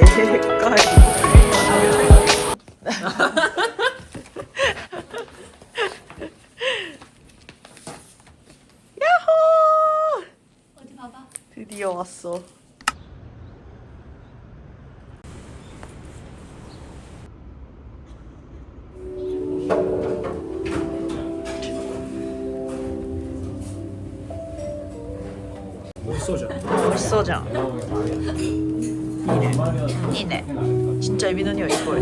대가리. 야호! 어디 봐봐. 드디어 왔어. 멋있어져. 이네. 진짜 미노니 이뻐해.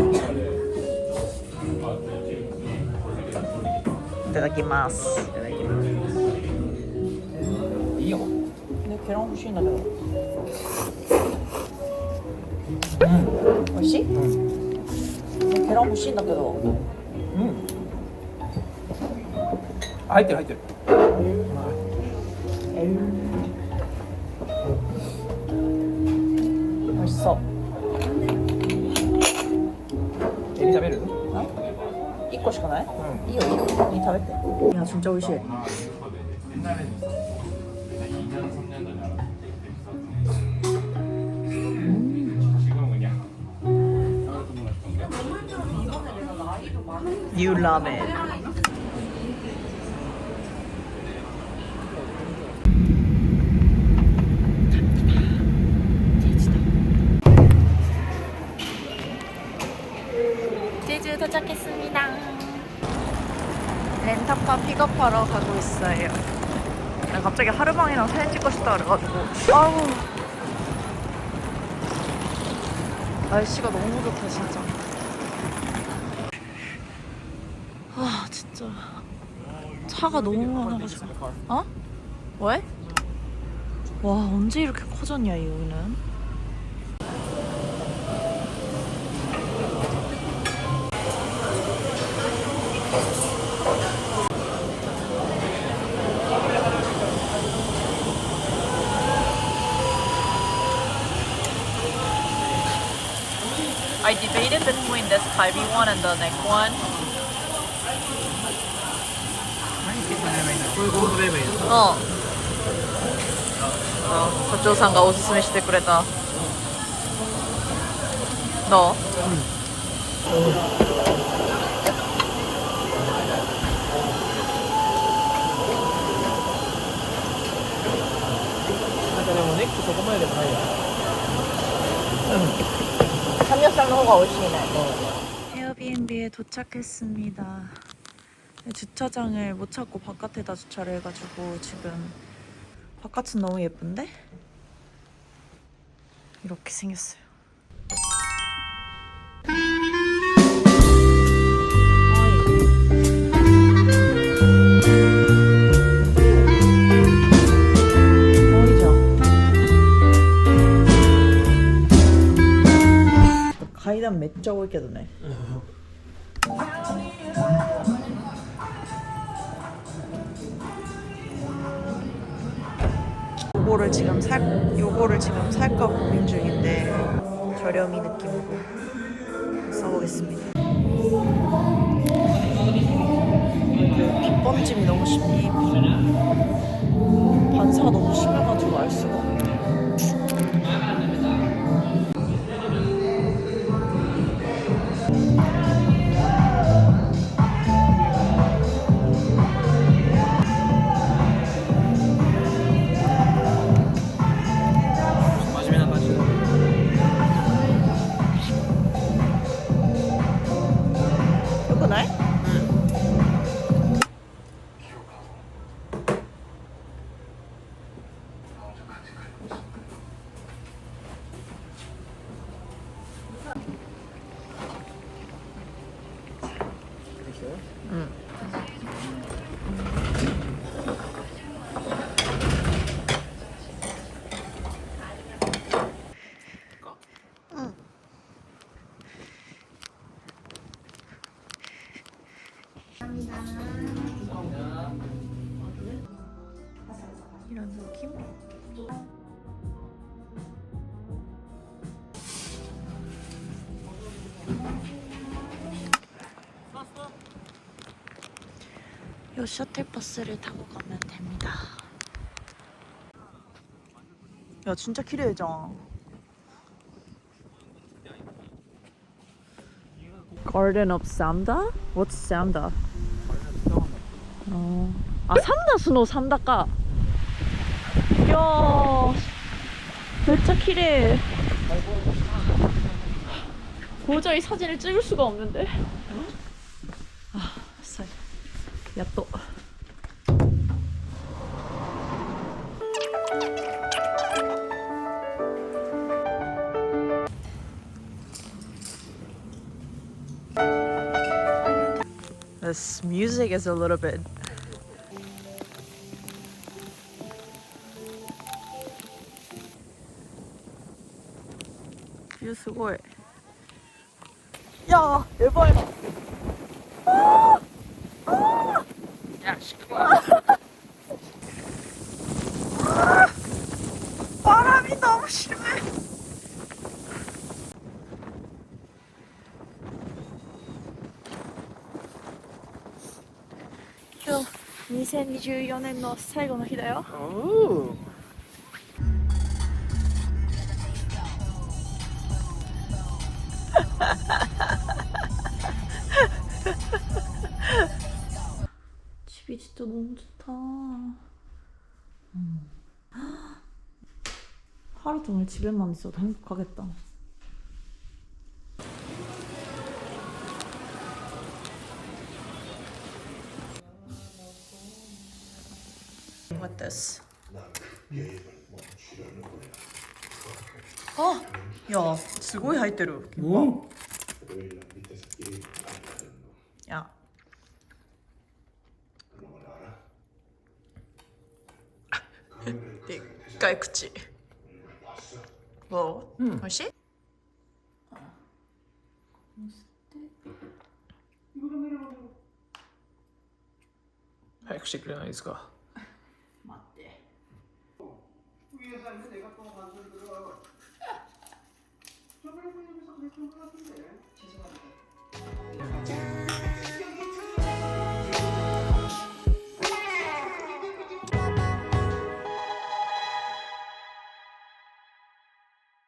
이따다키마스. 근데 계란 후식 나잖아. 맛있지? 계란 후식 나잖아. 入ってる入ってる 맛있어. エビ食べる 1個しかない?いいよいいよ. 이食べて. 야 진짜 맛있어. 뉴 라멘. 제주 도착했습니다. 렌터카 픽업하러 가고 있어요. 나 갑자기 하루방이랑 사진 찍고 싶다 그래가지고 아우 날씨가 너무 좋다 진짜. 아 진짜 차가 너무 많아가지고. 어? 왜? 와 언제 이렇게 커졌냐 여기는. I debated between this Taibi one and the neck one. こういうゴールドベイベー 社長さんがおすすめしてくれた。どう？なんかでもネックそこまででもないよ 삼겹살の方が美味しいね。에어비앤비에 도착했습니다. 주차장을 못 찾고 바깥에다 주차를 해가지고 지금 바깥은 너무 예쁜데? 이렇게 생겼어요.階段めっちゃ多いけどね。요거를 지금 살까 고민 중인데 저렴이 느낌으로 써보겠습니다. 빗번짐이 너무 심해. 반사가 너무 심해가지고 알 수가 없네. 이런 느낌? 요 셔틀버스를 타고 가면 됩니다. 야 진짜綺麗じゃん. Garden of Samda? What's Samda? 아, 삼다수노 삼다가. 이야, 진짜 키레. 도저히 사진을 찍을 수가 없는데. 아, 쌀. 야 또. This music is a little bit. 뷰 수고해. 야, 에바 에바. 야 시끄러. 바람이 너무 심해.今日2024年の最後の日だよ。 오. 집이 진짜 너무 좋다. 하루 종일 집에만 있어도 행복하겠다. What this? 아, 야, すごい入ってる. 오. 야. 이っかい 口. 뭐? 맛이?早くしてくれないですか。 맞대. 위에서 하는데 내가 또 만들어. 저번에 여기서 그랬던 거 같아.